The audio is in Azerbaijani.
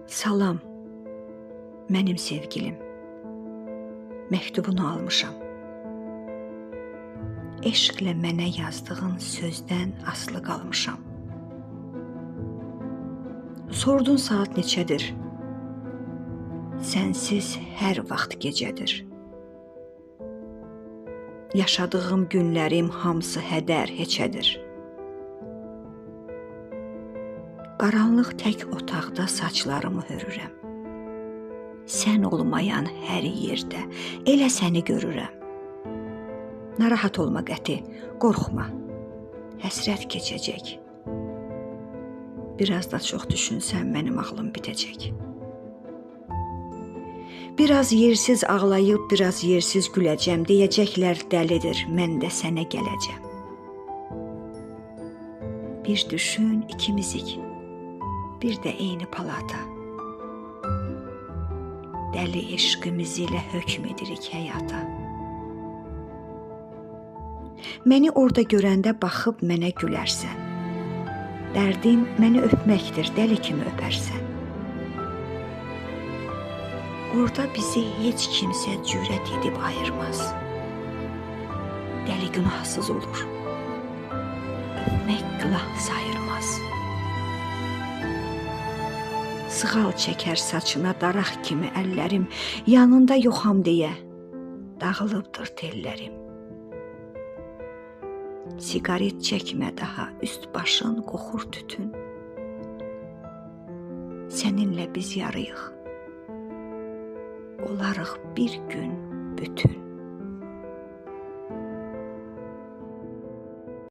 Salam, mənim sevgilim, məktubunu almışam. Eşqlə mənə yazdığın sözdən asılı qalmışam. Sordun saat neçədir? Sənsiz hər vaxt gecədir. Yaşadığım günlərim hamısı hədər heçədir. Qaranlıq tək otaqda saçlarımı hörürəm. Sən olmayan hər yerdə elə səni görürəm. Narahat olma qəti, qorxma, həsrət keçəcək. Biraz da çox düşünsən mənim ağlım bitəcək. Biraz yersiz ağlayıb, biraz yersiz güləcəm, deyəcəklər dəlidir, mən də sənə gələcəm. Bir düşün, ikimizik, bir də eyni palata. Dəli eşqimiz ilə hökm edirik həyata. Məni orada görəndə baxıb mənə gülərsən. Dərdim məni öpməkdir, dəli kimi öpərsən. Orada bizi heç kimsə cürət edib ayırmaz. Dəli günahsız olur. Öpmək günah sayırmaz. Sığal çəkər saçına daraq kimi əllərim, yanında yoxam deyə dağılıbdır tellərim. Siqaret çəkmə daha, üst başın qoxur tütün. Səninlə biz yarıyıq, olarıq bir gün bütün.